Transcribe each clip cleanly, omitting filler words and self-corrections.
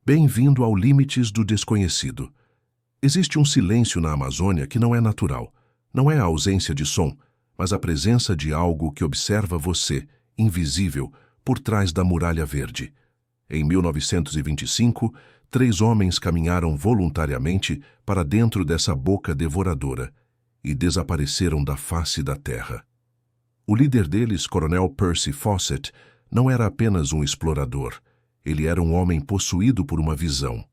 Bem-vindo ao Limites do Desconhecido. Existe um silêncio na Amazônia que não é natural. Não é a ausência de som, mas a presença de algo que observa você, invisível, por trás da Muralha Verde. Em 1925, 3 homens caminharam voluntariamente para dentro dessa boca devoradora e desapareceram da face da terra. O líder deles, Coronel Percy Fawcett, não era apenas um explorador. Ele era um homem possuído por uma visão.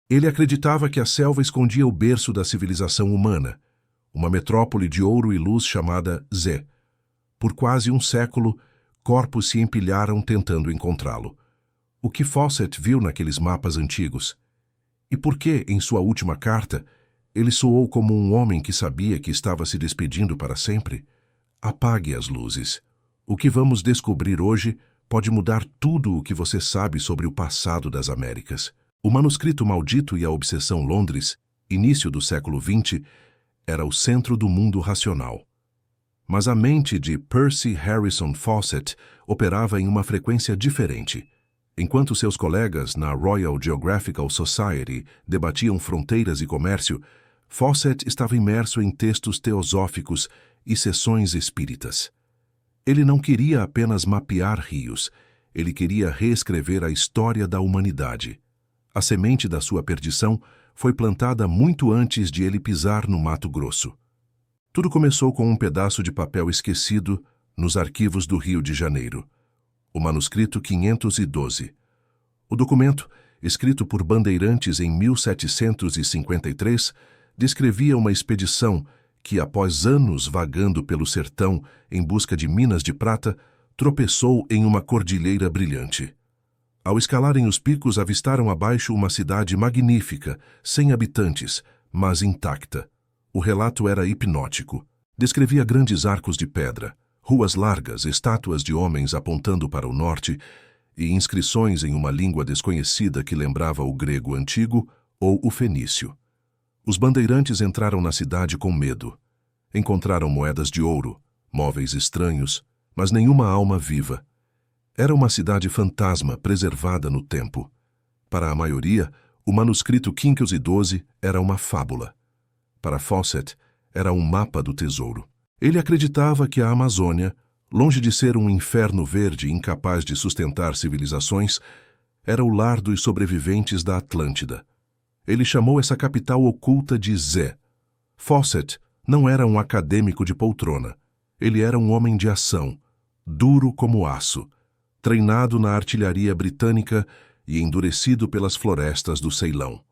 Ele acreditava que a selva escondia o berço da civilização humana, uma metrópole de ouro e luz chamada Zé. Por quase um século, corpos se empilharam tentando encontrá-lo. O que Fawcett viu naqueles mapas antigos? E por que, em sua última carta, ele soou como um homem que sabia que estava se despedindo para sempre? Apague as luzes. O que vamos descobrir hoje pode mudar tudo o que você sabe sobre o passado das Américas. O manuscrito maldito e a obsessão Londres, início do século XX, era o centro do mundo racional. Mas a mente de Percy Harrison Fawcett operava em uma frequência diferente. Enquanto seus colegas na Royal Geographical Society debatiam fronteiras e comércio, Fawcett estava imerso em textos teosóficos e sessões espíritas. Ele não queria apenas mapear rios, ele queria reescrever a história da humanidade. A semente da sua perdição foi plantada muito antes de ele pisar no Mato Grosso. Tudo começou com um pedaço de papel esquecido nos arquivos do Rio de Janeiro. O manuscrito 512. O documento, escrito por Bandeirantes em 1753, descrevia uma expedição que, após anos vagando pelo sertão em busca de minas de prata, tropeçou em uma cordilheira brilhante. Ao escalarem os picos, avistaram abaixo uma cidade magnífica, sem habitantes, mas intacta. O relato era hipnótico. Descrevia grandes arcos de pedra, ruas largas, estátuas de homens apontando para o norte e inscrições em uma língua desconhecida que lembrava o grego antigo ou o fenício. Os bandeirantes entraram na cidade com medo. Encontraram moedas de ouro, móveis estranhos, mas nenhuma alma viva. Era uma cidade fantasma preservada no tempo. Para a maioria, o manuscrito 512 era uma fábula. Para Fawcett, era um mapa do tesouro. Ele acreditava que a Amazônia, longe de ser um inferno verde incapaz de sustentar civilizações, era o lar dos sobreviventes da Atlântida. Ele chamou essa capital oculta de Zé. Fawcett não era um acadêmico de poltrona. Ele era um homem de ação, duro como aço, treinado na artilharia britânica e endurecido pelas florestas do Ceilão.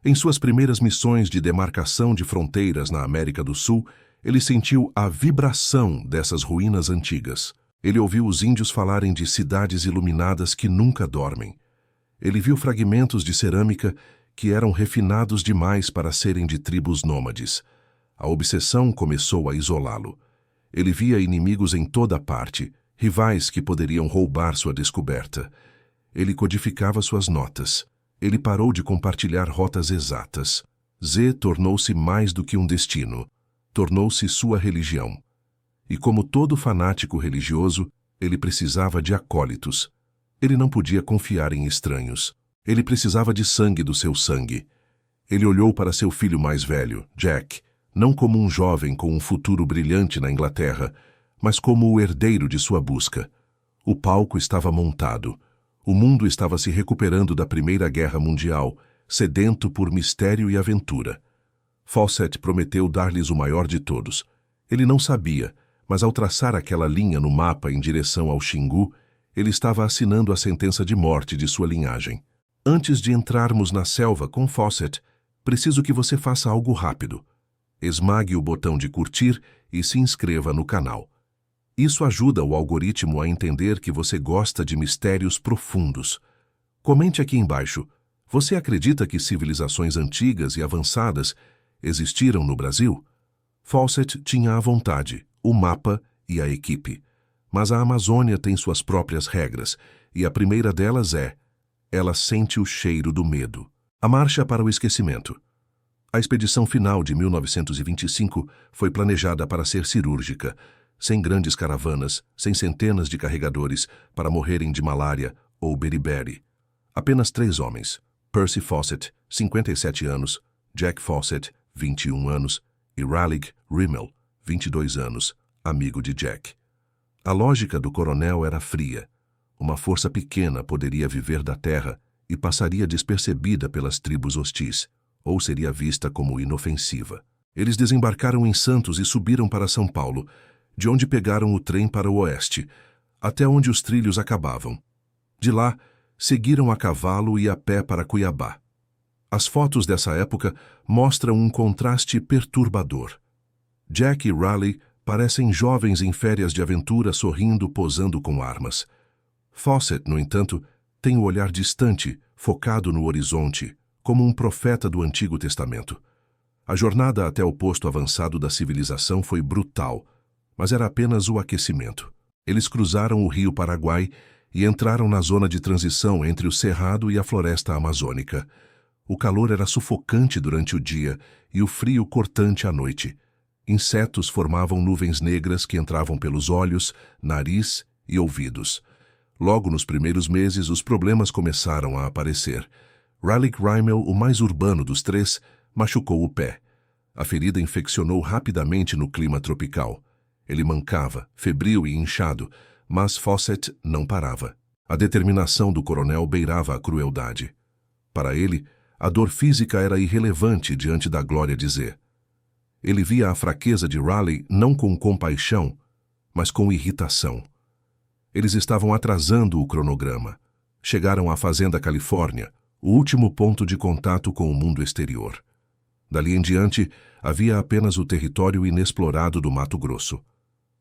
Em suas primeiras missões de demarcação de fronteiras na América do Sul, ele sentiu a vibração dessas ruínas antigas. Ele ouviu os índios falarem de cidades iluminadas que nunca dormem. Ele viu fragmentos de cerâmica que eram refinados demais para serem de tribos nômades. A obsessão começou a isolá-lo. Ele via inimigos em toda parte, rivais que poderiam roubar sua descoberta. Ele codificava suas notas. Ele parou de compartilhar rotas exatas. Z tornou-se mais do que um destino. Tornou-se sua religião. E como todo fanático religioso, ele precisava de acólitos. Ele não podia confiar em estranhos. Ele precisava de sangue do seu sangue. Ele olhou para seu filho mais velho, Jack, não como um jovem com um futuro brilhante na Inglaterra, mas como o herdeiro de sua busca. O palco estava montado. O mundo estava se recuperando da Primeira Guerra Mundial, sedento por mistério e aventura. Fawcett prometeu dar-lhes o maior de todos. Ele não sabia, mas ao traçar aquela linha no mapa em direção ao Xingu, ele estava assinando a sentença de morte de sua linhagem. Antes de entrarmos na selva com Fawcett, preciso que você faça algo rápido. Esmague o botão de curtir e se inscreva no canal. Isso ajuda o algoritmo a entender que você gosta de mistérios profundos. Comente aqui embaixo. Você acredita que civilizações antigas e avançadas existiram no Brasil? Fawcett tinha a vontade, o mapa e a equipe. Mas a Amazônia tem suas próprias regras, e a primeira delas é: ela sente o cheiro do medo. A marcha para o esquecimento. A expedição final de 1925 foi planejada para ser cirúrgica, sem grandes caravanas, sem centenas de carregadores para morrerem de malária ou beriberi. Apenas 3 homens: Percy Fawcett, 57 anos, Jack Fawcett, 21 anos, e Raleigh Rimmel, 22 anos, amigo de Jack. A lógica do coronel era fria. Uma força pequena poderia viver da terra e passaria despercebida pelas tribos hostis, ou seria vista como inofensiva. Eles desembarcaram em Santos e subiram para São Paulo, de onde pegaram o trem para o oeste, até onde os trilhos acabavam. De lá, seguiram a cavalo e a pé para Cuiabá. As fotos dessa época mostram um contraste perturbador. Jack e Raleigh parecem jovens em férias de aventura sorrindo, posando com armas. Fawcett, no entanto, tem o olhar distante, focado no horizonte, como um profeta do Antigo Testamento. A jornada até o posto avançado da civilização foi brutal, mas era apenas o aquecimento. Eles cruzaram o rio Paraguai e entraram na zona de transição entre o Cerrado e a floresta amazônica. O calor era sufocante durante o dia e o frio cortante à noite. Insetos formavam nuvens negras que entravam pelos olhos, nariz e ouvidos. Logo nos primeiros meses, os problemas começaram a aparecer. Raleigh Rimmel, o mais urbano dos 3, machucou o pé. A ferida infeccionou rapidamente no clima tropical. Ele mancava, febril e inchado, mas Fawcett não parava. A determinação do coronel beirava a crueldade. Para ele, a dor física era irrelevante diante da glória de Z. Ele via a fraqueza de Raleigh não com compaixão, mas com irritação. Eles estavam atrasando o cronograma. Chegaram à Fazenda Califórnia, o último ponto de contato com o mundo exterior. Dali em diante, havia apenas o território inexplorado do Mato Grosso.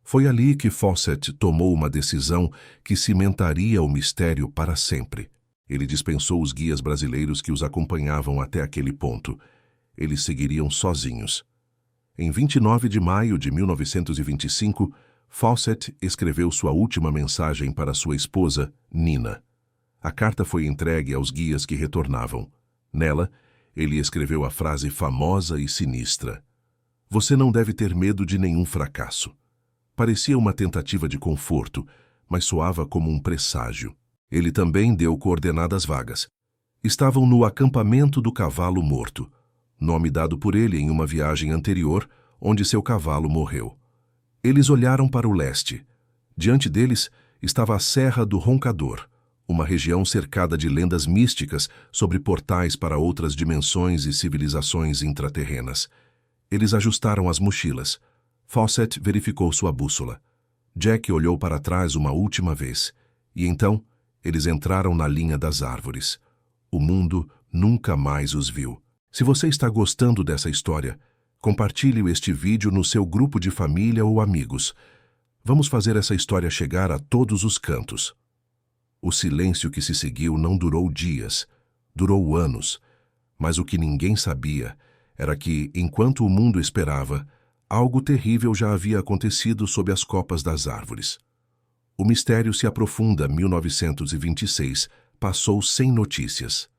Foi ali que Fawcett tomou uma decisão que cimentaria o mistério para sempre. Ele dispensou os guias brasileiros que os acompanhavam até aquele ponto. Eles seguiriam sozinhos. Em 29 de maio de 1925, Fawcett escreveu sua última mensagem para sua esposa, Nina. A carta foi entregue aos guias que retornavam. Nela, ele escreveu a frase famosa e sinistra: "Você não deve ter medo de nenhum fracasso." Parecia uma tentativa de conforto, mas soava como um presságio. Ele também deu coordenadas vagas. Estavam no acampamento do Cavalo Morto, nome dado por ele em uma viagem anterior, onde seu cavalo morreu. Eles olharam para o leste. Diante deles estava a Serra do Roncador, uma região cercada de lendas místicas sobre portais para outras dimensões e civilizações intraterrenas. Eles ajustaram as mochilas. Fawcett verificou sua bússola. Jack olhou para trás uma última vez, e então eles entraram na linha das árvores. O mundo nunca mais os viu. Se você está gostando dessa história, compartilhe este vídeo no seu grupo de família ou amigos. Vamos fazer essa história chegar a todos os cantos. O silêncio que se seguiu não durou dias, durou anos. Mas o que ninguém sabia era que, enquanto o mundo esperava, algo terrível já havia acontecido sob as copas das árvores. O mistério se aprofunda. 1926 passou sem notícias.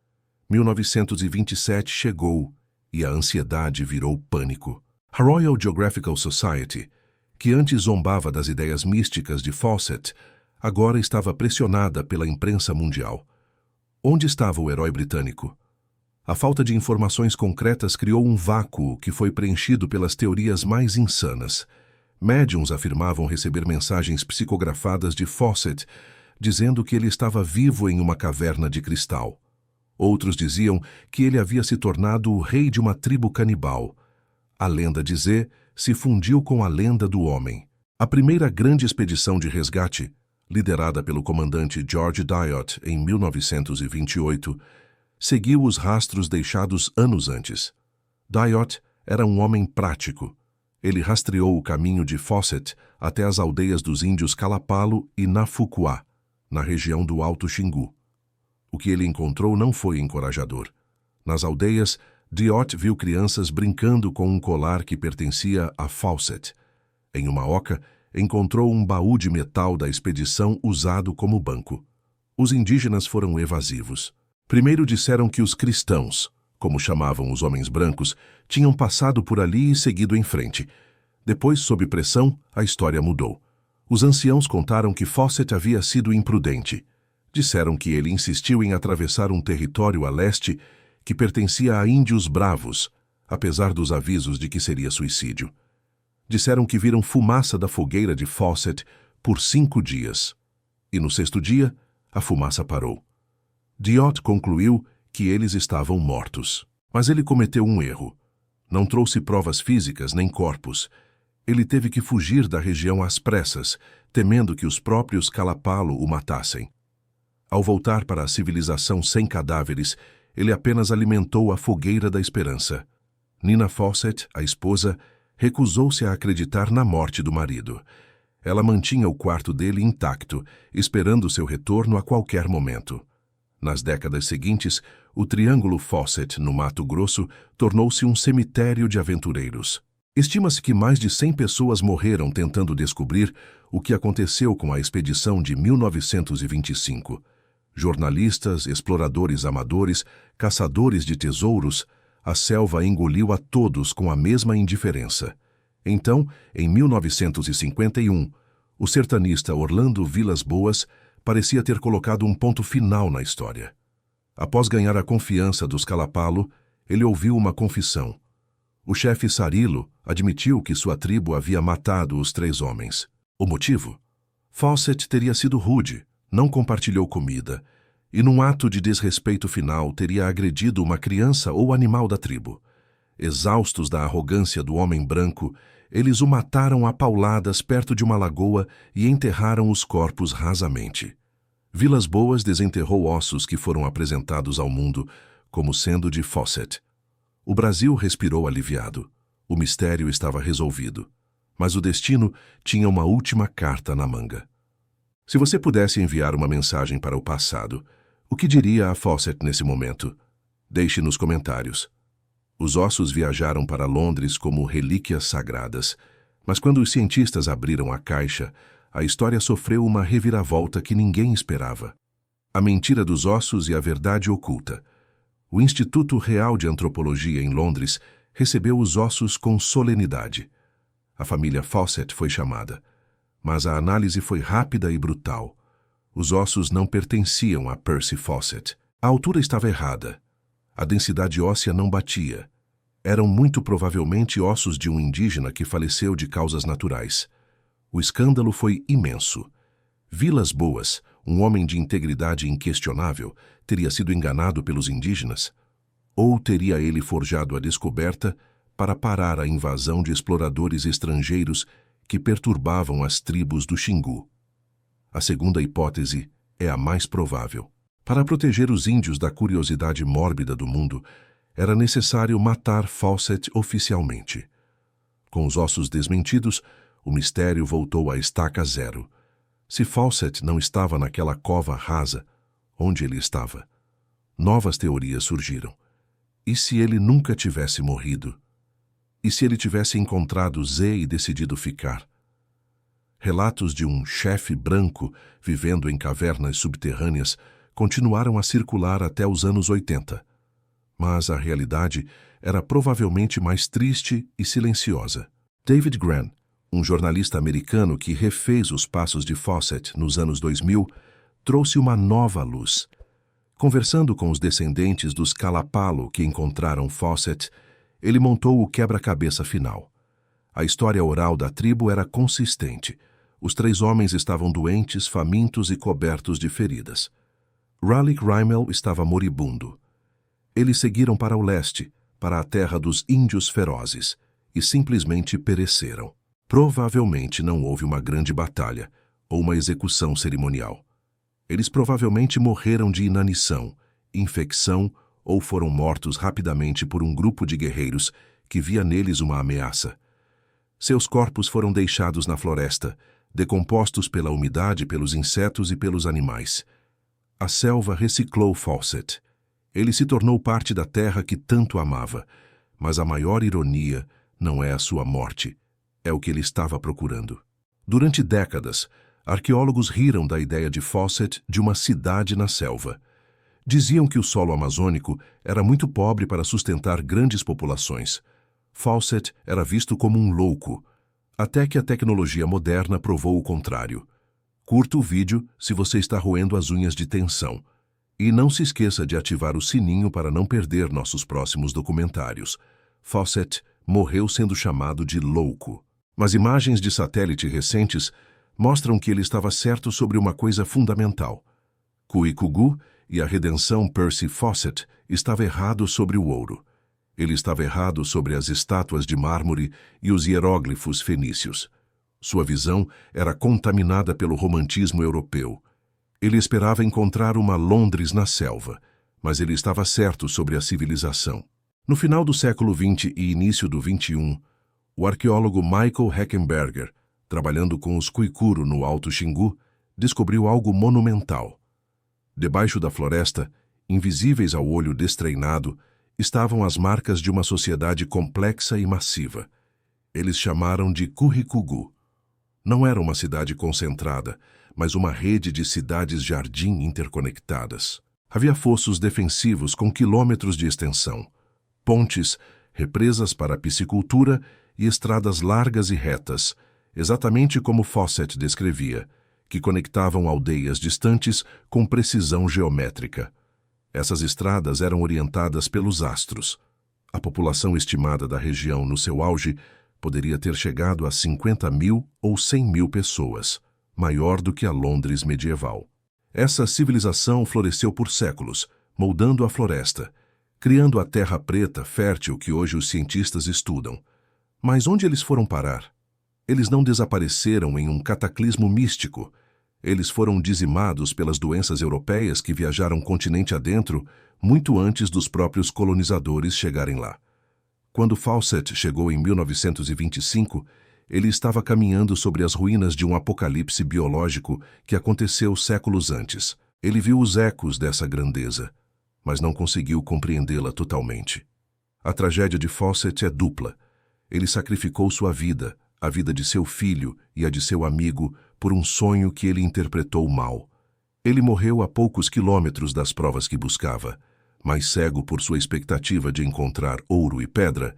1927 chegou e a ansiedade virou pânico. A Royal Geographical Society, que antes zombava das ideias místicas de Fawcett, agora estava pressionada pela imprensa mundial. Onde estava o herói britânico? A falta de informações concretas criou um vácuo que foi preenchido pelas teorias mais insanas. Médiuns afirmavam receber mensagens psicografadas de Fawcett, dizendo que ele estava vivo em uma caverna de cristal. Outros diziam que ele havia se tornado o rei de uma tribo canibal. A lenda de Z se fundiu com a lenda do homem. A primeira grande expedição de resgate, liderada pelo comandante George Dyott em 1928, seguiu os rastros deixados anos antes. Dyott era um homem prático. Ele rastreou o caminho de Fawcett até as aldeias dos índios Calapalo e Nafuquá, na região do Alto Xingu. O que ele encontrou não foi encorajador. Nas aldeias, Dyott viu crianças brincando com um colar que pertencia a Fawcett. Em uma oca, encontrou um baú de metal da expedição usado como banco. Os indígenas foram evasivos. Primeiro disseram que os cristãos, como chamavam os homens brancos, tinham passado por ali e seguido em frente. Depois, sob pressão, a história mudou. Os anciãos contaram que Fawcett havia sido imprudente. Disseram que ele insistiu em atravessar um território a leste que pertencia a índios bravos, apesar dos avisos de que seria suicídio. Disseram que viram fumaça da fogueira de Fawcett por 5 dias. E no 6º dia, a fumaça parou. Diot concluiu que eles estavam mortos. Mas ele cometeu um erro. Não trouxe provas físicas nem corpos. Ele teve que fugir da região às pressas, temendo que os próprios Kalapalo o matassem. Ao voltar para a civilização sem cadáveres, ele apenas alimentou a fogueira da esperança. Nina Fawcett, a esposa, recusou-se a acreditar na morte do marido. Ela mantinha o quarto dele intacto, esperando seu retorno a qualquer momento. Nas décadas seguintes, o Triângulo Fawcett, no Mato Grosso, tornou-se um cemitério de aventureiros. Estima-se que mais de 100 pessoas morreram tentando descobrir o que aconteceu com a expedição de 1925. Jornalistas, exploradores amadores, caçadores de tesouros, a selva engoliu a todos com a mesma indiferença. Então, em 1951, o sertanista Orlando Vilas Boas parecia ter colocado um ponto final na história. Após ganhar a confiança dos Kalapalo, ele ouviu uma confissão. O chefe Sarilo admitiu que sua tribo havia matado os 3 homens. O motivo? Fawcett teria sido rude, não compartilhou comida, e num ato de desrespeito final teria agredido uma criança ou animal da tribo. Exaustos da arrogância do homem branco, eles o mataram a pauladas perto de uma lagoa e enterraram os corpos rasamente. Vilas Boas desenterrou ossos que foram apresentados ao mundo como sendo de Fawcett. O Brasil respirou aliviado. O mistério estava resolvido. Mas o destino tinha uma última carta na manga. Se você pudesse enviar uma mensagem para o passado, o que diria a Fawcett nesse momento? Deixe nos comentários. Os ossos viajaram para Londres como relíquias sagradas, mas quando os cientistas abriram a caixa, a história sofreu uma reviravolta que ninguém esperava. A mentira dos ossos e a verdade oculta. O Instituto Real de Antropologia em Londres recebeu os ossos com solenidade. A família Fawcett foi chamada, mas a análise foi rápida e brutal. Os ossos não pertenciam a Percy Fawcett. A altura estava errada. A densidade óssea não batia. Eram muito provavelmente ossos de um indígena que faleceu de causas naturais. O escândalo foi imenso. Vilas Boas, um homem de integridade inquestionável, teria sido enganado pelos indígenas? Ou teria ele forjado a descoberta para parar a invasão de exploradores estrangeiros que perturbavam as tribos do Xingu? A segunda hipótese é a mais provável. Para proteger os índios da curiosidade mórbida do mundo, era necessário matar Fawcett oficialmente. Com os ossos desmentidos, o mistério voltou à estaca zero. Se Fawcett não estava naquela cova rasa, onde ele estava? Novas teorias surgiram. E se ele nunca tivesse morrido? E se ele tivesse encontrado Z e decidido ficar? Relatos de um chefe branco vivendo em cavernas subterrâneas continuaram a circular até os anos 80. Mas a realidade era provavelmente mais triste e silenciosa. David Grann, um jornalista americano que refez os passos de Fawcett nos anos 2000, trouxe uma nova luz. Conversando com os descendentes dos Kalapalo que encontraram Fawcett, ele montou o quebra-cabeça final. A história oral da tribo era consistente. Os 3 homens estavam doentes, famintos e cobertos de feridas. Raleigh Rymel estava moribundo. Eles seguiram para o leste, para a terra dos índios ferozes, e simplesmente pereceram. Provavelmente não houve uma grande batalha ou uma execução cerimonial. Eles provavelmente morreram de inanição, infecção ou foram mortos rapidamente por um grupo de guerreiros que via neles uma ameaça. Seus corpos foram deixados na floresta, decompostos pela umidade, pelos insetos e pelos animais. A selva reciclou Fawcett. Ele se tornou parte da terra que tanto amava, mas a maior ironia não é a sua morte, é o que ele estava procurando. Durante décadas, arqueólogos riram da ideia de Fawcett de uma cidade na selva. Diziam que o solo amazônico era muito pobre para sustentar grandes populações. Fawcett era visto como um louco, até que a tecnologia moderna provou o contrário. Curta o vídeo se você está roendo as unhas de tensão. E não se esqueça de ativar o sininho para não perder nossos próximos documentários. Fawcett morreu sendo chamado de louco. Mas imagens de satélite recentes mostram que ele estava certo sobre uma coisa fundamental. Kuikugu e a redenção Percy Fawcett estava errado sobre o ouro. Ele estava errado sobre as estátuas de mármore e os hieróglifos fenícios. Sua visão era contaminada pelo romantismo europeu. Ele esperava encontrar uma Londres na selva, mas ele estava certo sobre a civilização. No final do século XX e início do XXI, o arqueólogo Michael Heckenberger, trabalhando com os Kuikuro no Alto Xingu, descobriu algo monumental. Debaixo da floresta, invisíveis ao olho destreinado, estavam as marcas de uma sociedade complexa e massiva. Eles chamaram de Kuhikugu. Não era uma cidade concentrada, mas uma rede de cidades-jardim interconectadas. Havia fossos defensivos com quilômetros de extensão, pontes, represas para a piscicultura e estradas largas e retas, exatamente como Fawcett descrevia, que conectavam aldeias distantes com precisão geométrica. Essas estradas eram orientadas pelos astros. A população estimada da região no seu auge poderia ter chegado a 50.000 ou 100.000 pessoas, maior do que a Londres medieval. Essa civilização floresceu por séculos, moldando a floresta, criando a terra preta fértil que hoje os cientistas estudam. Mas onde eles foram parar? Eles não desapareceram em um cataclismo místico. Eles foram dizimados pelas doenças europeias que viajaram continente adentro muito antes dos próprios colonizadores chegarem lá. Quando Fawcett chegou em 1925, ele estava caminhando sobre as ruínas de um apocalipse biológico que aconteceu séculos antes. Ele viu os ecos dessa grandeza, mas não conseguiu compreendê-la totalmente. A tragédia de Fawcett é dupla. Ele sacrificou sua vida, a vida de seu filho e a de seu amigo, por um sonho que ele interpretou mal. Ele morreu a poucos quilômetros das provas que buscava, mas cego por sua expectativa de encontrar ouro e pedra,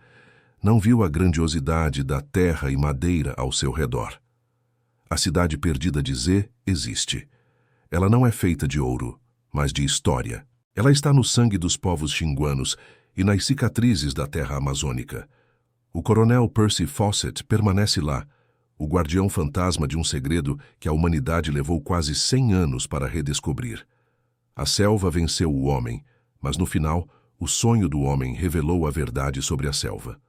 não viu a grandiosidade da terra e madeira ao seu redor. A cidade perdida de Z existe. Ela não é feita de ouro, mas de história. Ela está no sangue dos povos xinguanos e nas cicatrizes da terra amazônica. O coronel Percy Fawcett permanece lá, o guardião fantasma de um segredo que a humanidade levou quase 100 anos para redescobrir. A selva venceu o homem, mas no final, o sonho do homem revelou a verdade sobre a selva.